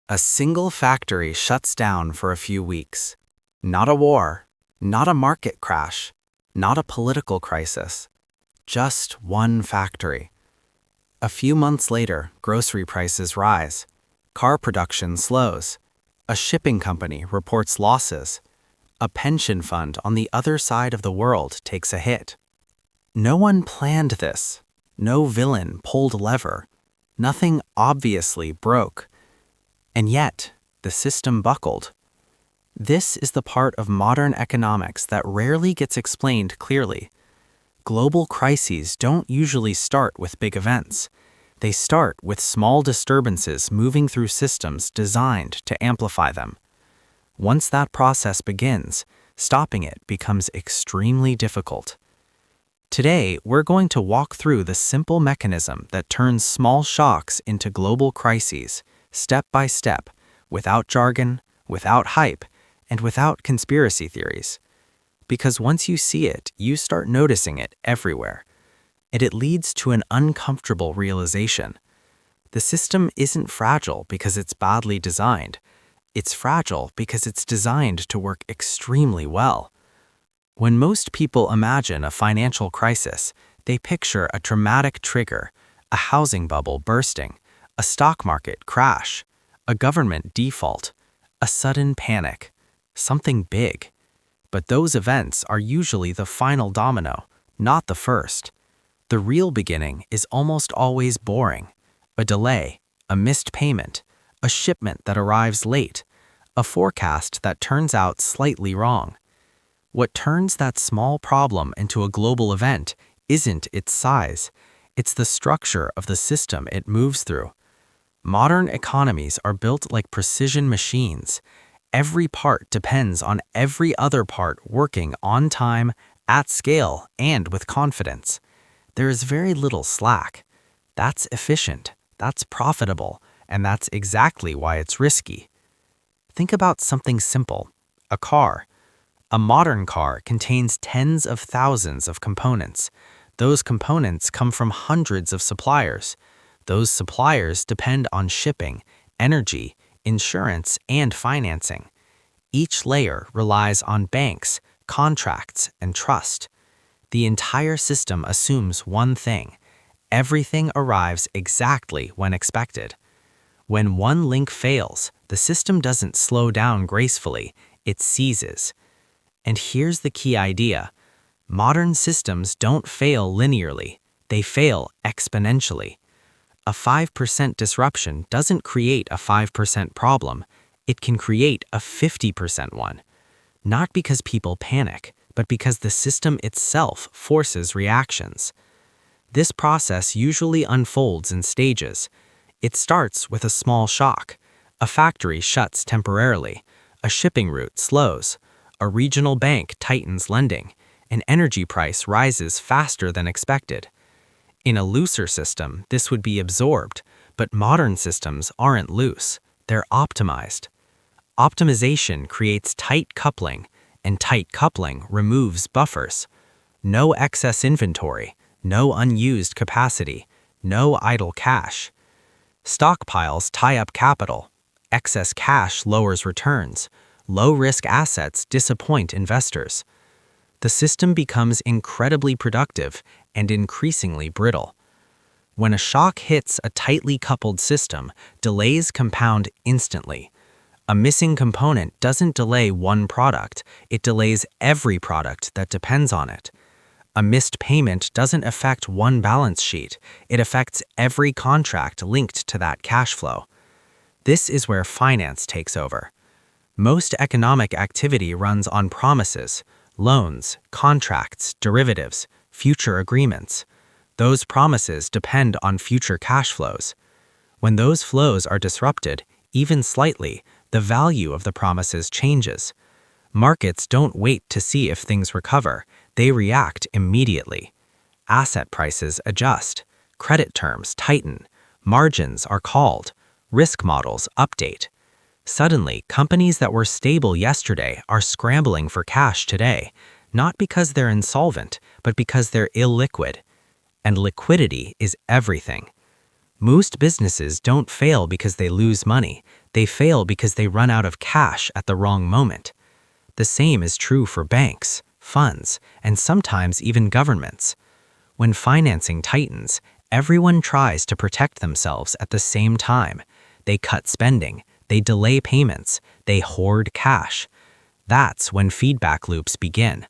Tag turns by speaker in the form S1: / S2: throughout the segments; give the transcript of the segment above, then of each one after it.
S1: A single factory shuts down for a few weeks. Not a war, not a market crash, not a political crisis. Just one factory. A few months later, grocery prices rise. Car production slows. A shipping company reports losses. A pension fund on the other side of the world takes a hit. No one planned this. No villain pulled a lever. Nothing obviously broke. And yet, the system buckled. This is the part of modern economics that rarely gets explained clearly. Global crises don't usually start with big events. They start with small disturbances moving through systems designed to amplify them. Once that process begins, stopping it becomes extremely difficult. Today, we're going to walk through the simple mechanism that turns small shocks into global crises, step by step, without jargon, without hype, and without conspiracy theories. Because once you see it, you start noticing it everywhere. And it leads to an uncomfortable realization. The system isn't fragile because it's badly designed. It's fragile because it's designed to work extremely well. When most people imagine a financial crisis, they picture a dramatic trigger, a housing bubble bursting, a stock market crash, a government default, a sudden panic, something big. But those events are usually the final domino, not the first. The real beginning is almost always boring. A delay, a missed payment, a shipment that arrives late, a forecast that turns out slightly wrong. What turns that small problem into a global event isn't its size, it's the structure of the system it moves through. Modern economies are built like precision machines. Every part depends on every other part working on time, at scale, and with confidence. There is very little slack. That's efficient, that's profitable, and that's exactly why it's risky. Think about something simple, a car. A modern car contains tens of thousands of components. Those components come from hundreds of suppliers. Those suppliers depend on shipping, energy, insurance, and financing. Each layer relies on banks, contracts, and trust. The entire system assumes one thing: everything arrives exactly when expected. When one link fails, the system doesn't slow down gracefully, it seizes. And here's the key idea: modern systems don't fail linearly, they fail exponentially. A 5% disruption doesn't create a 5% problem, it can create a 50% one. Not because people panic, but because the system itself forces reactions. This process usually unfolds in stages. It starts with a small shock. A factory shuts temporarily. A shipping route slows. A regional bank tightens lending. An energy price rises faster than expected. In a looser system, this would be absorbed, but modern systems aren't loose, they're optimized. Optimization creates tight coupling, and tight coupling removes buffers. No excess inventory, no unused capacity, no idle cash. Stockpiles tie up capital. Excess cash lowers returns. Low-risk assets disappoint investors. The system becomes incredibly productive and increasingly brittle. When a shock hits a tightly coupled system, delays compound instantly. A missing component doesn't delay one product, it delays every product that depends on it. A missed payment doesn't affect one balance sheet, it affects every contract linked to that cash flow. This is where finance takes over. Most economic activity runs on promises, loans, contracts, derivatives, future agreements. Those promises depend on future cash flows. When those flows are disrupted, even slightly, the value of the promises changes. Markets don't wait to see if things recover, they react immediately. Asset prices adjust, credit terms tighten, margins are called, risk models update. Suddenly, companies that were stable yesterday are scrambling for cash today, not because they're insolvent, but because they're illiquid. And liquidity is everything. Most businesses don't fail because they lose money, They fail because they run out of cash at the wrong moment. The same is true for banks, funds, and sometimes even governments. When financing tightens, everyone tries to protect themselves at the same time. They cut spending, they delay payments, they hoard cash. That's when feedback loops begin.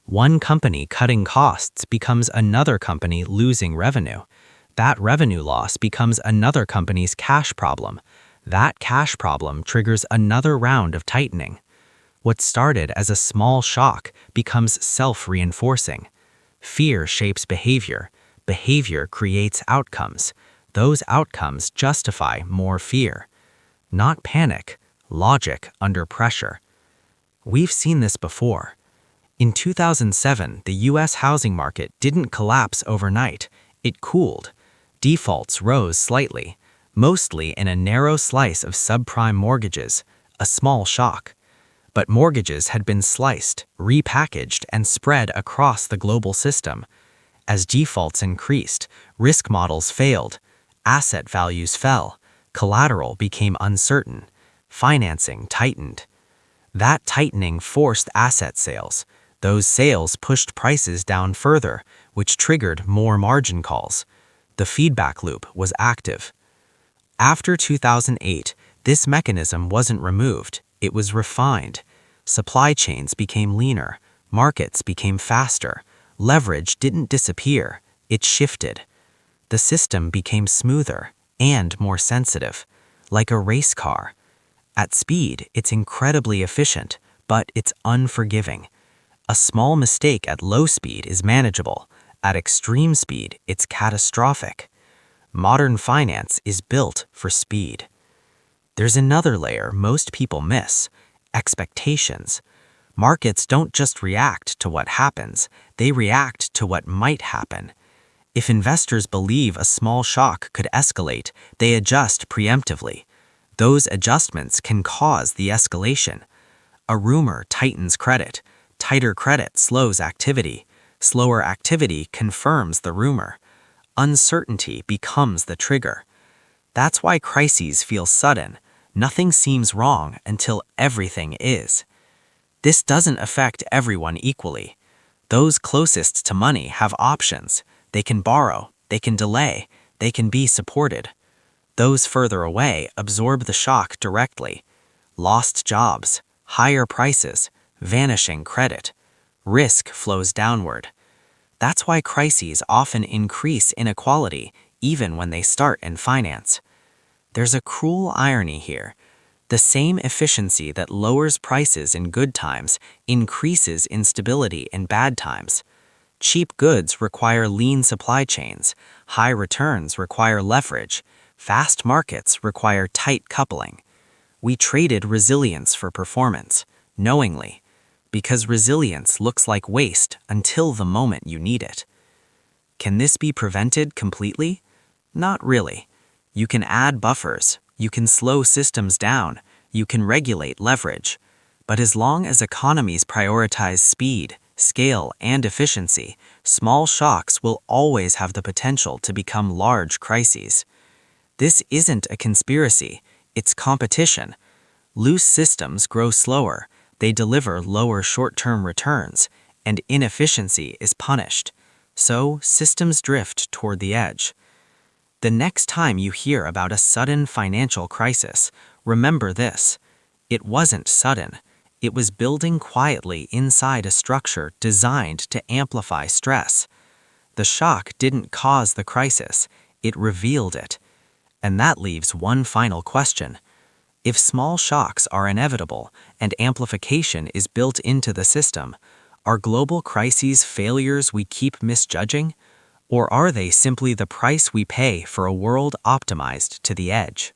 S1: One company cutting costs becomes another company losing revenue. That revenue loss becomes another company's cash problem. That cash problem triggers another round of tightening. What started as a small shock becomes self-reinforcing. Fear shapes behavior. Behavior creates outcomes. Those outcomes justify more fear. Not panic, logic under pressure. We've seen this before. In 2007, the US housing market didn't collapse overnight. It cooled. Defaults rose slightly, mostly in a narrow slice of subprime mortgages, a small shock. But mortgages had been sliced, repackaged, and spread across the global system. As defaults increased, risk models failed, asset values fell, collateral became uncertain, financing tightened. That tightening forced asset sales. Those sales pushed prices down further, which triggered more margin calls. The feedback loop was active. After 2008, this mechanism wasn't removed, it was refined. Supply chains became leaner, markets became faster, leverage didn't disappear, it shifted. The system became smoother and more sensitive, like a race car. At speed, it's incredibly efficient, but it's unforgiving. A small mistake at low speed is manageable. At extreme speed, it's catastrophic. Modern finance is built for speed. There's another layer most people miss: expectations. Markets don't just react to what happens, they react to what might happen. If investors believe a small shock could escalate, they adjust preemptively. Those adjustments can cause the escalation. A rumor tightens credit. Tighter credit slows activity. Slower activity confirms the rumor. Uncertainty becomes the trigger. That's why crises feel sudden. Nothing seems wrong until everything is. This doesn't affect everyone equally. Those closest to money have options. They can borrow, they can delay, they can be supported. Those further away absorb the shock directly. Lost jobs, higher prices, vanishing credit. Risk flows downward. That's why crises often increase inequality even when they start in finance. There's a cruel irony here. The same efficiency that lowers prices in good times increases instability in bad times. Cheap goods require lean supply chains. High returns require leverage. Fast markets require tight coupling. We traded resilience for performance, knowingly, because resilience looks like waste until the moment you need it. Can this be prevented completely? Not really. You can add buffers, you can slow systems down, you can regulate leverage. But as long as economies prioritize speed, scale, and efficiency, small shocks will always have the potential to become large crises. This isn't a conspiracy, it's competition. Loose systems grow slower, they deliver lower short-term returns, and inefficiency is punished. So systems drift toward the edge. The next time you hear about a sudden financial crisis, remember this: it wasn't sudden. It was building quietly inside a structure designed to amplify stress. The shock didn't cause the crisis, it revealed it. And that leaves one final question. If small shocks are inevitable and amplification is built into the system, are global crises failures we keep misjudging? Or are they simply the price we pay for a world optimized to the edge?